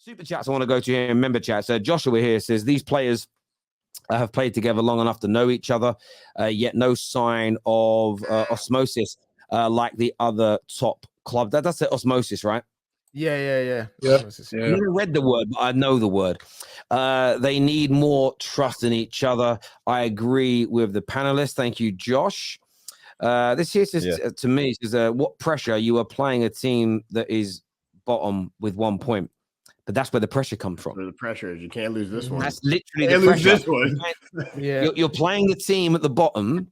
Super chats I want to go to here in member chats. Joshua here says these players have played together long enough to know each other, yet no sign of osmosis like the other top club. That's the osmosis, right? Yeah. Osmosis. I never read the word, but I know the word. They need more trust in each other. I agree with the panelists. Thank you, Josh. This here says to me, says, what pressure? You are playing a team that is bottom with 1 point. But that's where the pressure comes from. Where the pressure is. You can't lose this one. That's literally the pressure. You're playing the team at the bottom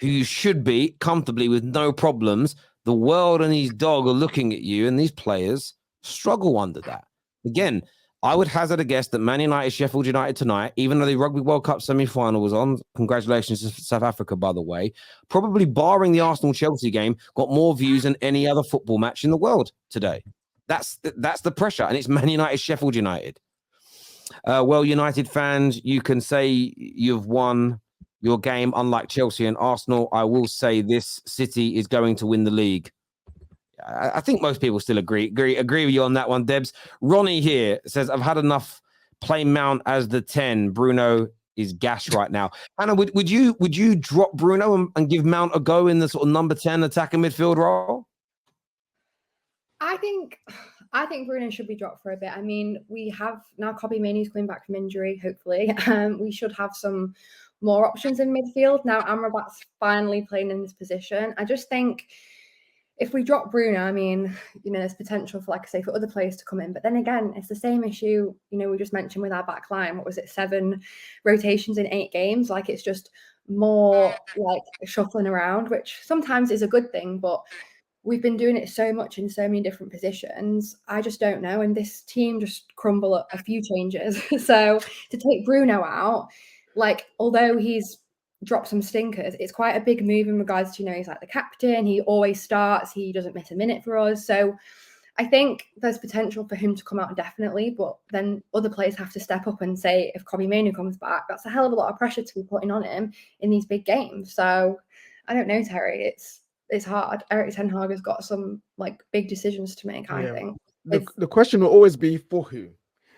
who you should be comfortably with no problems. The world and these dogs are looking at you, and these players struggle under that. Again, I would hazard a guess that Man United, Sheffield United tonight, even though the Rugby World Cup semi-final was on, congratulations to South Africa, by the way, probably barring the Arsenal-Chelsea game, got more views than any other football match in the world today. That's the pressure, and it's Man United, Sheffield United. Well, United fans, you can say you've won your game, unlike Chelsea and Arsenal. I will say this: City is going to win the league. I think most people still agree with you on that one, Debs. Ronnie here says, I've had enough. Play Mount as the 10. Bruno is gash right now. Anna, would you drop Bruno and give Mount a go in the sort of number 10 attacking midfield role? I think Bruno should be dropped for a bit. I mean, we have now Kobbie Mainoo's coming back from injury, hopefully. We should have some more options in midfield. Now Amrabat's finally playing in this position. I just think if we drop Bruno, I mean, there's potential for, like I say, for other players to come in. But then again, it's the same issue, we just mentioned with our back line. What was it, 7 rotations in 8 games? Like, it's just more like shuffling around, which sometimes is a good thing, but we've been doing it so much in so many different positions. I just don't know. And this team just crumble at a few changes. So to take Bruno out, like, although he's dropped some stinkers, it's quite a big move in regards to, he's like the captain. He always starts. He doesn't miss a minute for us. So I think there's potential for him to come out definitely, but then other players have to step up and say, if Kobbie Mainoo comes back, that's a hell of a lot of pressure to be putting on him in these big games. So I don't know, Terry. It's hard. Erik ten Hag has got some big decisions to make, I think. The question will always be for who?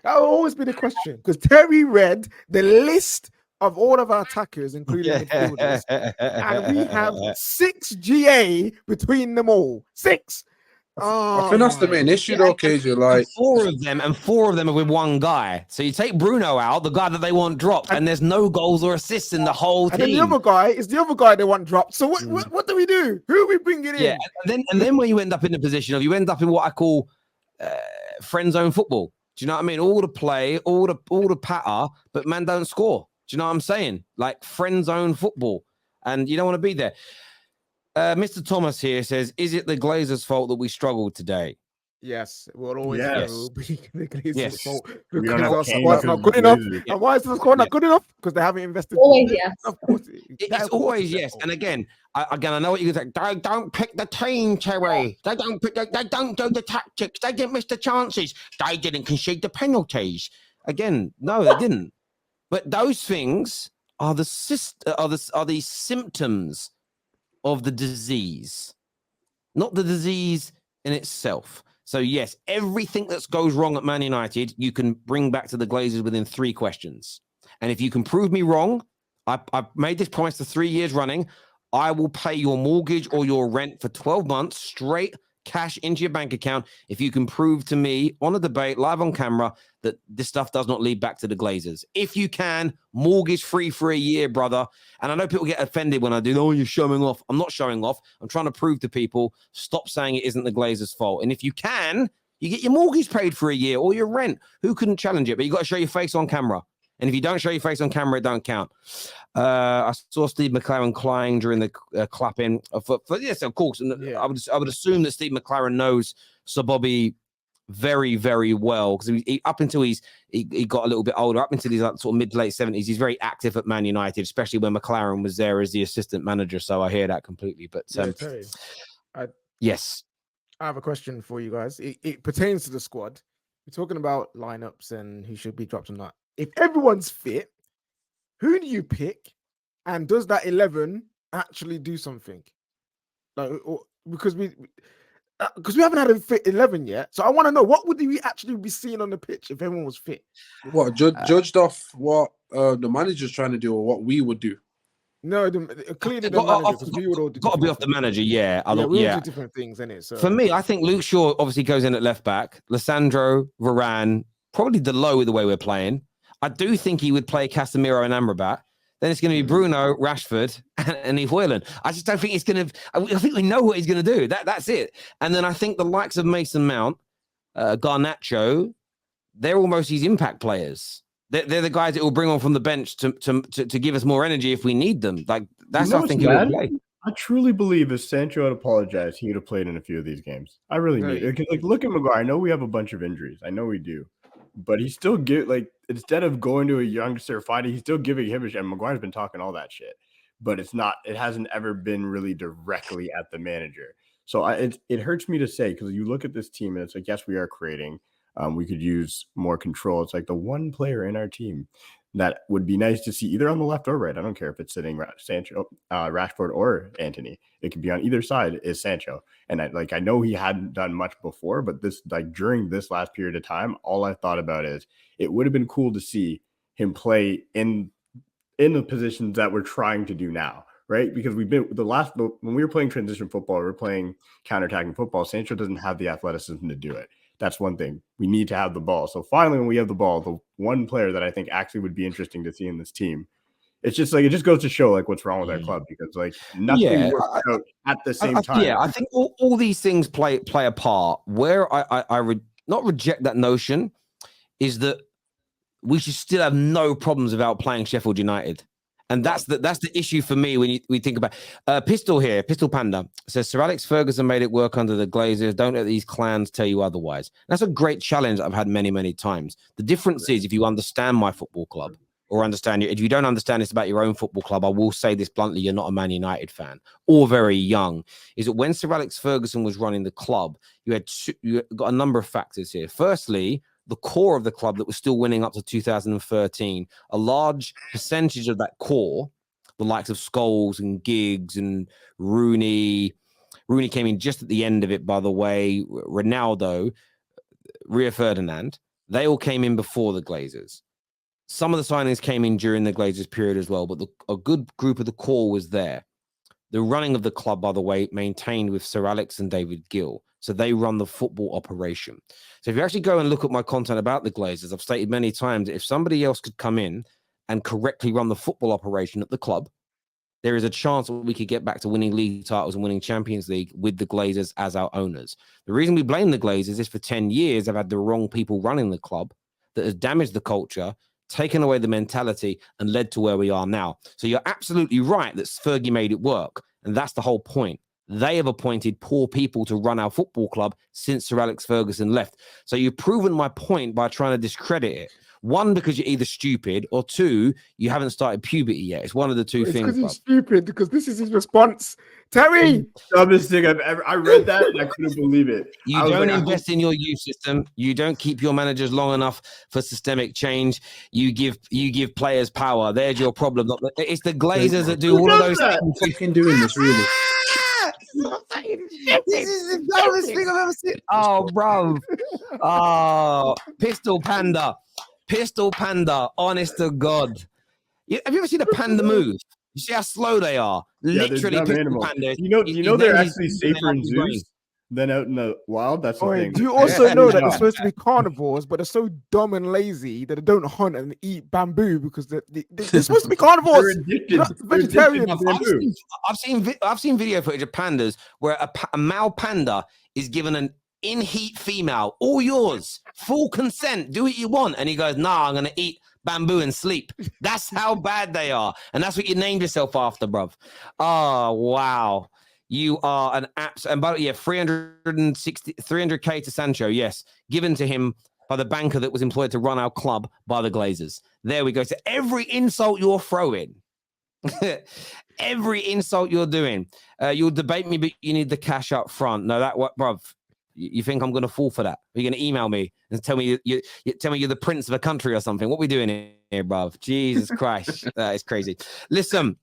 That will always be the question, because Terry read the list of all of our attackers, including midfielders, and we have 6 GA between them all. 6. I think that's the main issue, though, KJ. Like 4 of them are with one guy. So you take Bruno out, the guy that they want dropped, and there's no goals or assists in the whole team. And then the other guy is the other guy they want dropped. So what do we do? Who are we bringing in? Yeah, and then when you end up in the position of, you end up in what I call friend zone football. Do you know what I mean? All the play, all the patter, but man don't score. Do you know what I'm saying? Like friend zone football, and you don't want to be there. Mr. Thomas here says, is it the Glazers' fault that we struggled today? Yes, it will always be the Glazers' fault. We don't have Because our squad's not good enough. And why is the squad not good enough? Because they haven't invested. Always yes. Of course. It's always yes. And again, I know what you're going to say. They don't pick the team, Terry. They don't do the tactics. They didn't miss the chances. They didn't concede the penalties. Again, no, they didn't. But those things are the symptoms of the disease, not the disease in itself. So yes, everything that goes wrong at Man United, you can bring back to the Glazers within 3 questions. And if you can prove me wrong, I've made this promise for 3 years running. I will pay your mortgage or your rent for 12 months straight cash into your bank account if you can prove to me on a debate live on camera that this stuff does not lead back to the Glazers. If you can, mortgage free for a year, brother. And I know people get offended when I do, oh, you're showing off. I'm not showing off. I'm trying to prove to people, stop saying it isn't the Glazers' fault. And if you can, you get your mortgage paid for a year or your rent. Who couldn't challenge it? But you got to show your face on camera. And if you don't show your face on camera, it don't count. I saw Steve McLaren crying during the clapping. Yes, of course. And I would assume that Steve McLaren knows Sir Bobby very, very well, because up until he got a little bit older, up until he's sort of mid to late 70s, he's very active at Man United, especially when McLaren was there as the assistant manager. So I hear that completely. But yes, I have a question for you guys. It pertains to the squad. We're talking about lineups and who should be dropped or not. If everyone's fit, who do you pick? And does that 11 actually do something? Because because we haven't had a fit 11 yet. So I want to know, what would we actually be seeing on the pitch if everyone was fit? What judged off what the manager's trying to do or what we would do? No, clearly the manager, because we would all do got to be off the manager. Yeah, I don't. we Yeah, all do different things, innit? So for me, I think Luke Shaw obviously goes in at left back. Lissandro, Varane, probably Delo with the way we're playing. I do think he would play Casemiro and Amrabat. Then it's going to be Bruno, Rashford, and Eve Hoyland. I just don't think he's going to. I think we know what he's going to do. That's it. And then I think the likes of Mason Mount, Garnacho, they're almost his impact players. They're the guys that will bring on from the bench to give us more energy if we need them. Like that's I think he would play. I truly believe if Sancho had apologized, he would have played in a few of these games. I really do. Like, look at Maguire. I know we have a bunch of injuries. I know we do. But he still instead of going to a youngster fighting, he's still giving him a shit. And Maguire's been talking all that shit. But it hasn't ever been really directly at the manager. So it hurts me to say, because you look at this team and it's like, yes, we are creating. We could use more control. It's like the one player in our team that would be nice to see either on the left or right. I don't care if it's sitting Sancho, Rashford, or Antony. It could be on either side is Sancho. And I know he hadn't done much before, but during this last period of time, all I thought about is it would have been cool to see him play in the positions that we're trying to do now. Right, because we've been when we were playing transition football, we were playing counterattacking football. Sancho doesn't have the athleticism to do it. That's one thing. We need to have the ball. So finally, when we have the ball, the one player that I think actually would be interesting to see in this team, it's just it just goes to show what's wrong with our club, because nothing works out at the same time. Yeah, I think all these things play a part. Where I not reject that notion is that we should still have no problems without playing Sheffield United. And that's the issue for me when we think about Pistol Panda says Sir Alex Ferguson made it work under the Glazers. Don't let these clans tell you otherwise. That's a great challenge I've had many, many times. The difference is if you understand my football club or if you don't understand this about your own football club, I will say this bluntly, you're not a Man United fan or very young, is that when Sir Alex Ferguson was running the club, you got a number of factors here. Firstly, the core of the club that was still winning up to 2013, a large percentage of that core, the likes of Scholes and Giggs and Rooney came in just at the end of it, by the way, Ronaldo, Rio Ferdinand, they all came in before the Glazers. Some of the signings came in during the Glazers period as well, but a good group of the core was there. The running of the club, by the way, maintained with Sir Alex and David Gill. So they run the football operation. So if you actually go and look at my content about the Glazers, I've stated many times, if somebody else could come in and correctly run the football operation at the club, there is a chance that we could get back to winning league titles and winning Champions League with the Glazers as our owners. The reason we blame the Glazers is for 10 years, they've had the wrong people running the club that has damaged the culture, taken away the mentality, and led to where we are now. So you're absolutely right that Fergie made it work. And that's the whole point. They have appointed poor people to run our football club since Sir Alex Ferguson left. So you've proven my point by trying to discredit it. One, because you're either stupid, or two, you haven't started puberty yet. It's one of the two things. Because he's stupid, because this is his response. Terry! Dumbest thing I've ever. I read that and I couldn't believe it. You don't invest in your youth system. You don't keep your managers long enough for systemic change. You give players power. There's your problem. It's the Glazers that do all of those things. You can do in this, really. This is the dumbest thing I've ever seen. Oh, bro. Oh, Pistol Panda. Honest to God. Have you ever seen a panda move? You see how slow they are. Yeah, literally, Pistol Panda. You know they're actually safer in zoos than out in the wild. That's the thing. Do you also know that they're supposed to be carnivores, but they're so dumb and lazy that they don't hunt and eat bamboo because they're supposed to be carnivores? They're addicted. Vegetarians. I've seen video footage of pandas where a male panda is given an in-heat female, all yours, full consent, do what you want, and he goes, "Nah, I'm gonna eat bamboo and sleep." That's how bad they are, and that's what you named yourself after, bruv. Oh wow. You are an absolute, and by the way, 300K to Sancho, yes, given to him by the banker that was employed to run our club by the Glazers. There we go. So every insult you're throwing, every insult you're doing, you'll debate me, but you need the cash up front. No, bruv, you think I'm going to fall for that? Are you going to email me and tell me you tell me you're the prince of a country or something? What are we doing here, bruv? Jesus Christ, that is crazy. Listen,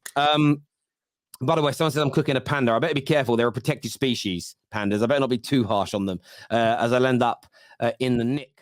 By the way, someone says I'm cooking a panda. I better be careful. They're a protected species, pandas. I better not be too harsh on them, as I'll end up in the nick